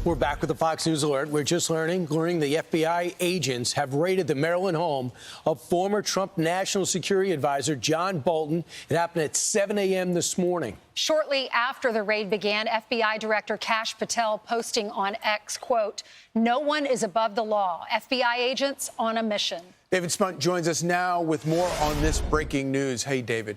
We're back with the Fox News Alert. We're just learning the FBI agents have raided the Maryland home of former Trump National Security Advisor John Bolton. It happened at 7 a.m. this morning. Shortly after the raid began, FBI Director Kash Patel posting on X, quote, "No one is above the law. FBI agents on a mission." David Spunt joins us now with more on this breaking news. Hey, David.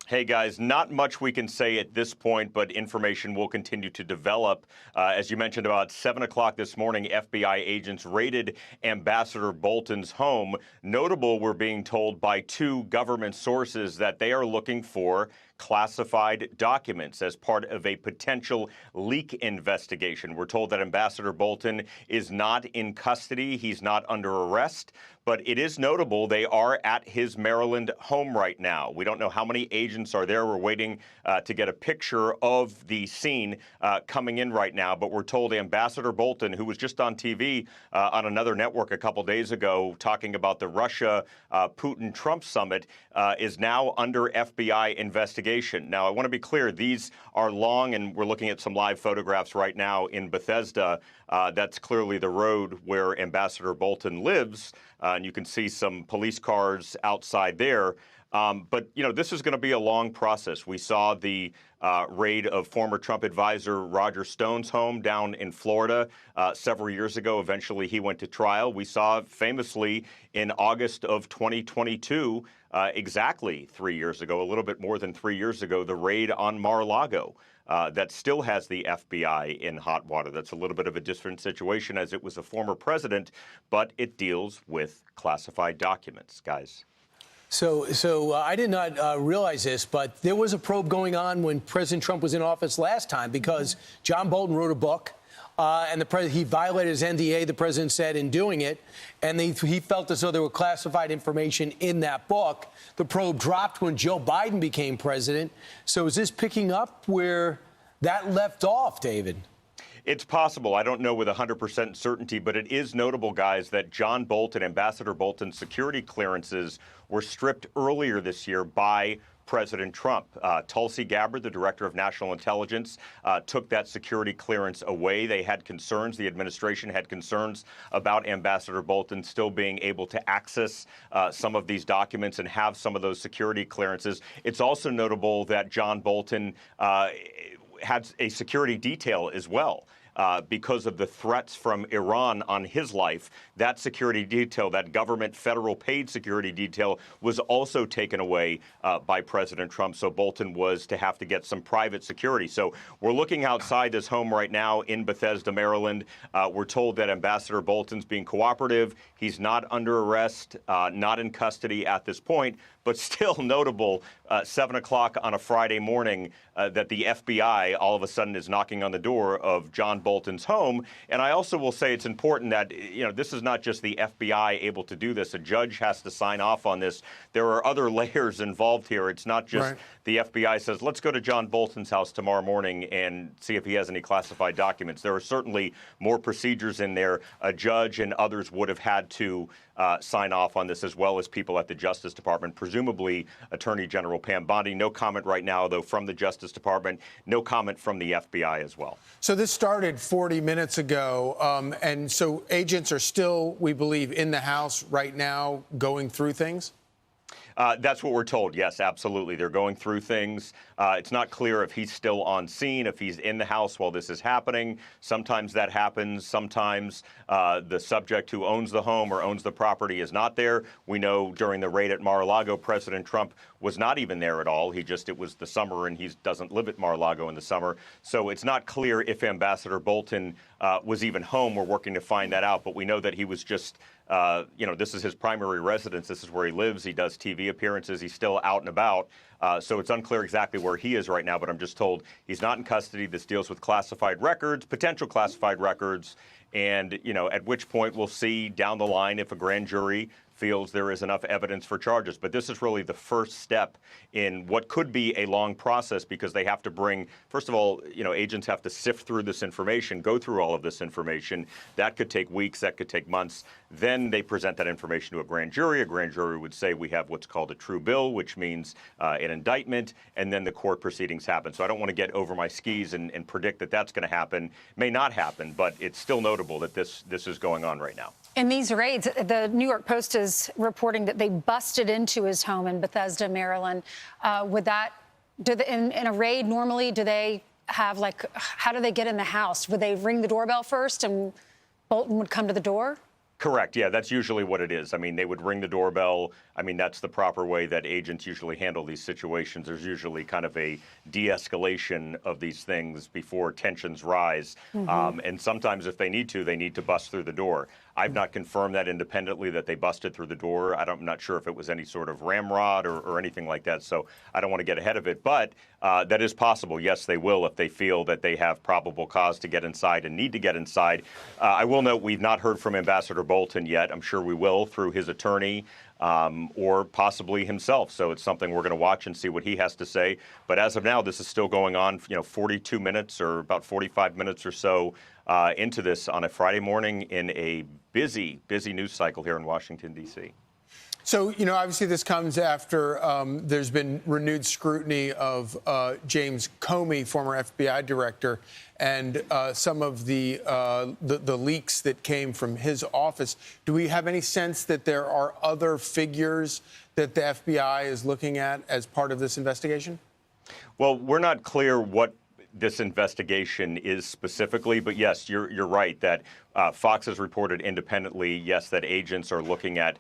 Hey, guys, not much we can say at this point, but information will continue to develop. As you mentioned, about 7 o'clock this morning, FBI agents raided Ambassador Bolton's home. Notable, we're being told by two government sources that they are looking for classified documents as part of a potential leak investigation. We're told that Ambassador Bolton is not in custody. He's not under arrest. But it is notable they are at his Maryland home right now. We don't know how many agents are there. We're waiting to get a picture of the scene coming in right now. But we're told Ambassador Bolton, who was just on TV on another network a couple days ago talking about the Russia-Putin-Trump summit, is now under FBI investigation. Now, I want to be clear, these are long, and we're looking at some live photographs right now in Bethesda. That's clearly the road where Ambassador Bolton lives, and you can see some police cars outside there. But, you know, this is going to be a long process. We saw the raid of former Trump advisor Roger Stone's home down in Florida several years ago. Eventually, he went to trial. We saw famously in August of 2022, exactly 3 years ago, a little bit more than 3 years ago, the raid on Mar-a-Lago. That still has the FBI in hot water. That's a little bit of a different situation as it was a former president, but it deals with classified documents, guys. So I did not realize this, but there was a probe going on when President Trump was in office last time because John Bolton wrote a book and he violated his NDA, the president said, in doing it. And he felt as though there were classified information in that book. The probe dropped when Joe Biden became president. So is this picking up where that left off, David? It's possible. I don't know with 100% certainty, but it is notable, guys, that John Bolton, Ambassador Bolton's security clearances were stripped earlier this year by President Trump. Tulsi Gabbard, the director of national intelligence, took that security clearance away. They had concerns. The administration had concerns about Ambassador Bolton still being able to access some of these documents and have some of those security clearances. It's also notable that John Bolton had a security detail as well. Because of the threats from Iran on his life, that security detail, that government federal paid security detail, was also taken away by President Trump. So Bolton was to have to get some private security. So we're looking outside this home right now in Bethesda, Maryland. We're told that Ambassador Bolton's being cooperative. He's not under arrest, not in custody at this point. But still notable, 7 o'clock on a Friday morning, that the FBI all of a sudden is knocking on the door of John Bolton's home. And I also will say it's important that, you know, this is not just the FBI able to do this. A judge has to sign off on this. There are other layers involved here. It's not just the FBI says, let's go to John Bolton's house tomorrow morning and see if he has any classified documents. There are certainly more procedures in there. A judge and others would have had to sign off on this, as well as people at the Justice Department, presumably Attorney General Pam Bondi. No comment right now, though, from the Justice Department. No comment from the FBI as well. So this started 40 minutes ago, and so agents are still, we believe, in the house right now going through things? That's what we're told. Yes, absolutely. They're going through things. It's not clear if he's still on scene, if he's in the house while this is happening. Sometimes that happens. Sometimes the subject who owns the home or owns the property is not there. We know during the raid at Mar-a-Lago, President Trump was not even there at all. It was the summer, and he doesn't live at Mar-a-Lago in the summer. So it's not clear if Ambassador Bolton was even home. We're working to find that out. But we know that he was just this is his primary residence. This is where he lives. He does TV appearances. He's still out and about. So it's unclear exactly where he is right now, but I'm just told he's not in custody. This deals with classified records, potential classified records, and, you know, at which point we'll see down the line if a grand jury feels there is enough evidence for charges. But this is really the first step in what could be a long process, because they have to bring, first of all, agents have to sift through this information, go through all of this information. That could take weeks, that could take months. Then they present that information to a grand jury. A grand jury would say we have what's called a true bill, which means an indictment, and then the court proceedings happen. So I don't want to get over my skis and predict that that's going to happen. May not happen, but it's still notable that this is going on right now. In these raids, the New York Post is reporting that they busted into his home in Bethesda, Maryland. In a raid, normally, do they have, how do they get in the house? Would they ring the doorbell first and Bolton would come to the door? Correct. Yeah, that's usually what it is. I mean, they would ring the doorbell. I mean, that's the proper way that agents usually handle these situations. There's usually kind of a de-escalation of these things before tensions rise. And sometimes if they need to bust through the door. I've not confirmed that independently that they busted through the door. I'm not sure if it was any sort of ramrod or anything like that, so I don't want to get ahead of it. But that is possible. Yes, they will if they feel that they have probable cause to get inside and need to get inside. I will note we've not heard from Ambassador Bolton yet. I'm sure we will through his attorney. Or possibly himself. So it's something we're going to watch and see what he has to say. But as of now, this is still going on, 42 minutes or about 45 minutes or so into this on a Friday morning in a busy news cycle here in Washington, D.C. So, obviously this comes after there's been renewed scrutiny of James Comey, former FBI director, and some of the leaks that came from his office. Do we have any sense that there are other figures that the FBI is looking at as part of this investigation? Well, we're not clear what this investigation is specifically, but yes, you're right that Fox has reported independently, yes, that agents are looking at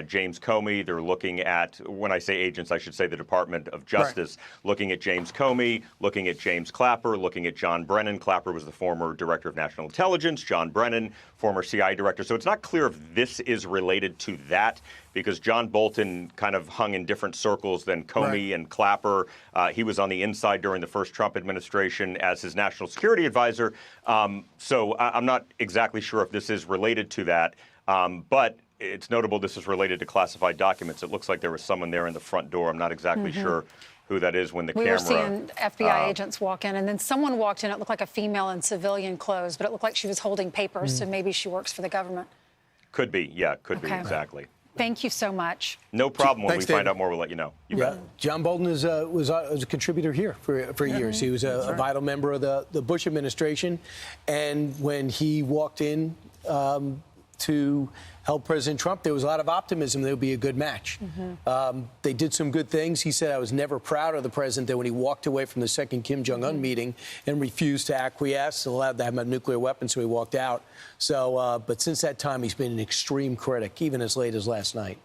James Comey. They're looking at, when I say agents, I should say the Department of Justice, looking at James Comey, looking at James Clapper, looking at John Brennan. Clapper was the former Director of National Intelligence. John Brennan, former CIA Director. So it's not clear if this is related to that, because John Bolton kind of hung in different circles than Comey and Clapper. He was on the inside during the first Trump administration as his national security advisor. So I'm not exactly sure if this is related to that, but it's notable this is related to classified documents. It looks like there was someone there in the front door. I'm not exactly sure who that is when the camera... We were seeing FBI agents walk in, and then someone walked in. It looked like a female in civilian clothes, but it looked like she was holding papers, so maybe she works for the government. Could be, yeah, could be, exactly. Thank you so much. No problem. When Thanks, we find out more, we'll let you know. You bet. John Bolton was a contributor here for years. He was a vital member of the Bush administration. And when he walked in to help President Trump, there was a lot of optimism there would be a good match. They did some good things. He said, I was never proud of the president that when he walked away from the second Kim Jong-un meeting and refused to acquiesce, allowed to have a nuclear weapon, so he walked out. So, but since that time, he's been an extreme critic, even as late as last night.